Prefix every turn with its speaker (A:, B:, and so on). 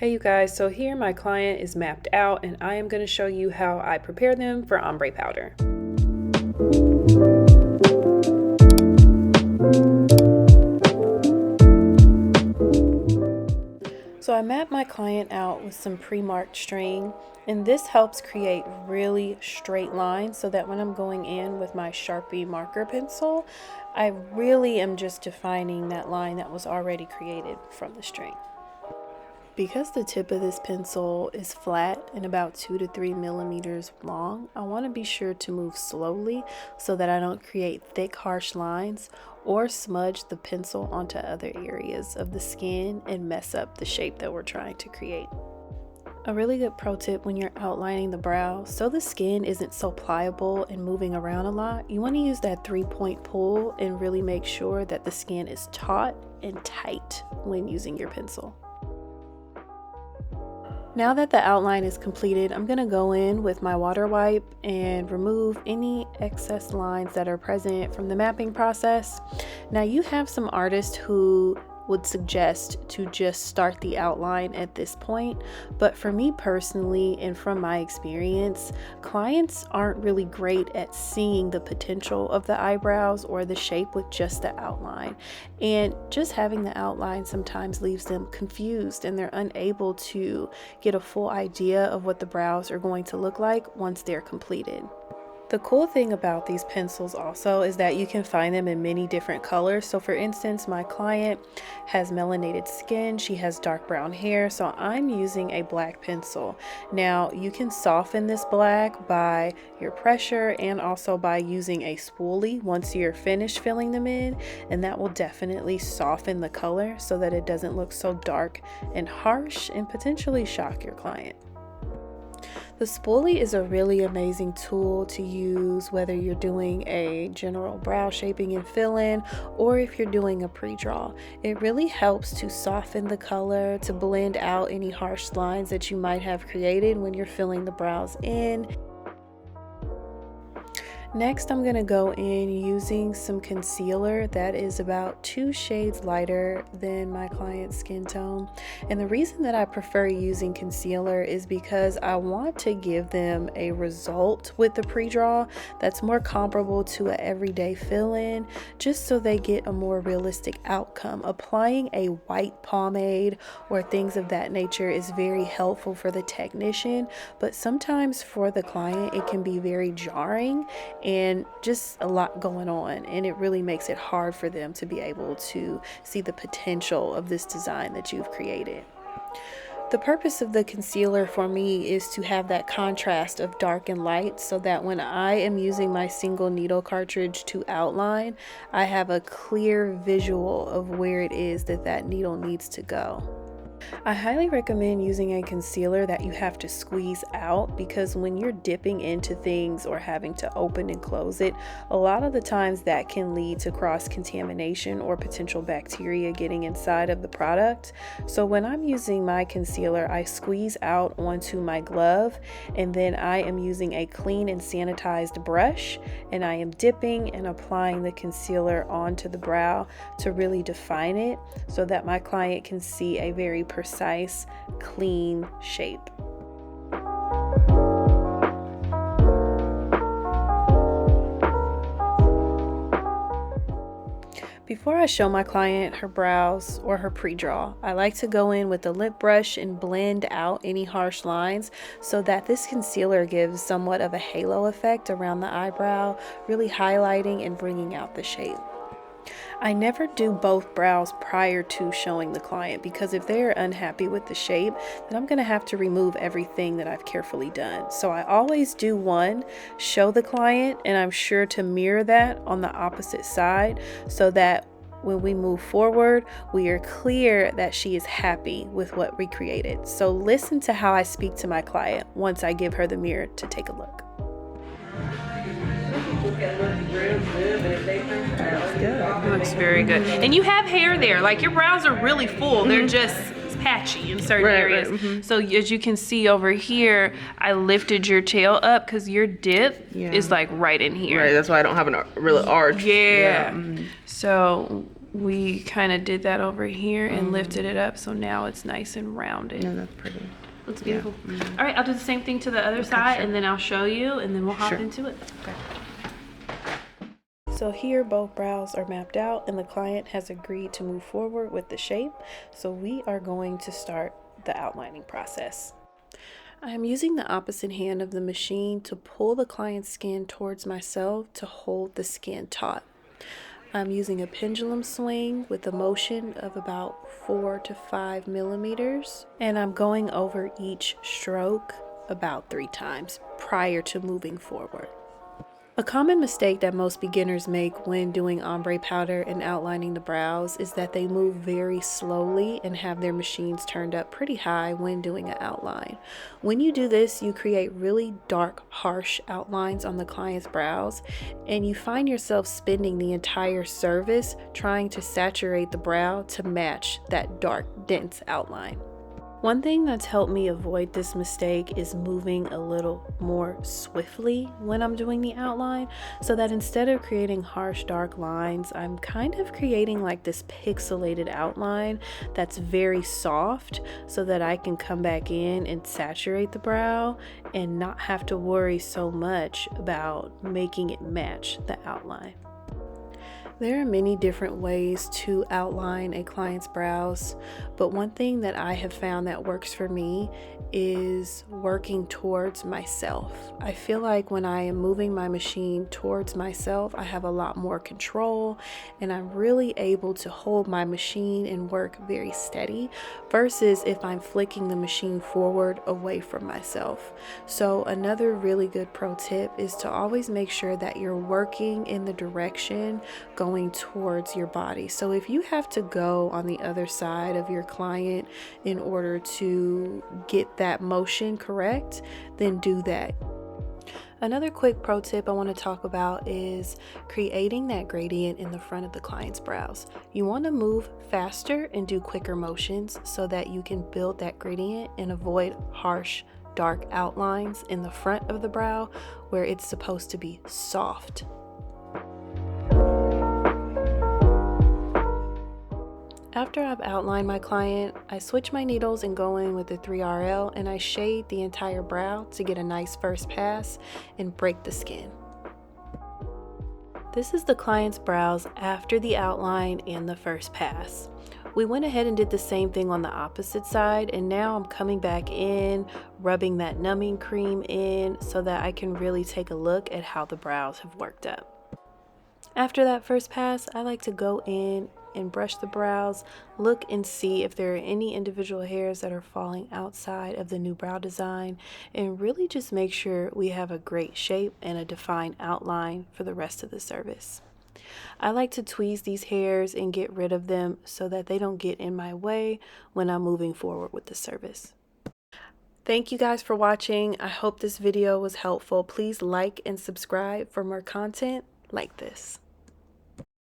A: Hey you guys, so here my client is mapped out and I am going to show you how I prepare them for ombre powder. So I mapped my client out with some pre-marked string, and this helps create really straight lines so that when I'm going in with my Sharpie marker pencil, I really am just defining that line that was already created from the string. Because the tip of this pencil is flat and about 2 to 3 millimeters long, I want to be sure to move slowly so that I don't create thick, harsh lines or smudge the pencil onto other areas of the skin and mess up the shape that we're trying to create. A really good pro tip when you're outlining the brow, so the skin isn't so pliable and moving around a lot, you want to use that 3-point pull and really make sure that the skin is taut and tight when using your pencil. Now that the outline is completed, I'm going to go in with my water wipe and remove any excess lines that are present from the mapping process. Now you have some artists who would suggest to just start the outline at this point, but for me personally and from my experience, clients aren't really great at seeing the potential of the eyebrows or the shape with just the outline, and just having the outline sometimes leaves them confused and they're unable to get a full idea of what the brows are going to look like once they're completed. The cool thing about these pencils also is that you can find them in many different colors. So for instance, my client has melanated skin, she has dark brown hair, so I'm using a black pencil. Now you can soften this black by your pressure and also by using a spoolie once you're finished filling them in, and that will definitely soften the color so that it doesn't look so dark and harsh and potentially shock your client. The spoolie is a really amazing tool to use whether you're doing a general brow shaping and fill-in or if you're doing a pre-draw. It really helps to soften the color, to blend out any harsh lines that you might have created when you're filling the brows in. Next, I'm going to go in using some concealer that is about 2 shades lighter than my client's skin tone. And the reason that I prefer using concealer is because I want to give them a result with the pre-draw that's more comparable to an everyday fill-in, just so they get a more realistic outcome. Applying a white pomade or things of that nature is very helpful for the technician, but sometimes for the client it can be very jarring and just a lot going on, and it really makes it hard for them to be able to see the potential of this design that you've created. The purpose of the concealer for me is to have that contrast of dark and light so that when I am using my single needle cartridge to outline, I have a clear visual of where it is that needle needs to go. I highly recommend using a concealer that you have to squeeze out, because when you're dipping into things or having to open and close it, a lot of the times that can lead to cross-contamination or potential bacteria getting inside of the product. So when I'm using my concealer, I squeeze out onto my glove, and then I am using a clean and sanitized brush, and I am dipping and applying the concealer onto the brow to really define it so that my client can see a very precise, clean shape. Before I show my client her brows or her pre-draw, I like to go in with the lip brush and blend out any harsh lines so that this concealer gives somewhat of a halo effect around the eyebrow, really highlighting and bringing out the shape. I never do both brows prior to showing the client, because if they're unhappy with the shape, then I'm going to have to remove everything that I've carefully done. So I always do one, show the client, and I'm sure to mirror that on the opposite side so that when we move forward, we are clear that she is happy with what we created. So listen to how I speak to my client once I give her the mirror to take a look.
B: It looks very good. And you have hair there. Like, your brows are really full. They're just patchy in certain areas. So as you can see over here, I lifted your tail up because your dip is like right in here.
C: Right, that's why I don't have a real arch.
B: Yeah. So we kind of did that over here and lifted it up, so now it's nice and rounded.
A: No, that's pretty.
B: Looks beautiful. All right, I'll do the same thing to the other side, and then I'll show you, and then we'll hop into it.
A: Okay. So here both brows are mapped out and the client has agreed to move forward with the shape. So we are going to start the outlining process. I am using the opposite hand of the machine to pull the client's skin towards myself to hold the skin taut. I'm using a pendulum swing with a motion of about 4 to 5 millimeters, and I'm going over each stroke about 3 times prior to moving forward. A common mistake that most beginners make when doing ombre powder and outlining the brows is that they move very slowly and have their machines turned up pretty high when doing an outline. When you do this, you create really dark, harsh outlines on the client's brows, and you find yourself spending the entire service trying to saturate the brow to match that dark, dense outline. One thing that's helped me avoid this mistake is moving a little more swiftly when I'm doing the outline, so that instead of creating harsh dark lines, I'm kind of creating like this pixelated outline that's very soft, so that I can come back in and saturate the brow and not have to worry so much about making it match the outline. There are many different ways to outline a client's brows, but one thing that I have found that works for me is working towards myself. I feel like when I am moving my machine towards myself, I have a lot more control and I'm really able to hold my machine and work very steady versus if I'm flicking the machine forward away from myself. So another really good pro tip is to always make sure that you're working in the direction going towards your body. So if you have to go on the other side of your client in order to get that motion correct, then do that. Another quick pro tip I want to talk about is creating that gradient in the front of the client's brows. You want to move faster and do quicker motions so that you can build that gradient and avoid harsh, dark outlines in the front of the brow where it's supposed to be soft. After I've outlined my client, I switch my needles and go in with the 3RL and I shade the entire brow to get a nice first pass and break the skin. This is the client's brows after the outline and the first pass. We went ahead and did the same thing on the opposite side, and now I'm coming back in, rubbing that numbing cream in so that I can really take a look at how the brows have worked up. After that first pass, I like to go in and brush the brows, look and see if there are any individual hairs that are falling outside of the new brow design, and really just make sure we have a great shape and a defined outline for the rest of the service. I like to tweeze these hairs and get rid of them so that they don't get in my way when I'm moving forward with the service. Thank you guys for watching. I hope this video was helpful. Please like and subscribe for more content like this.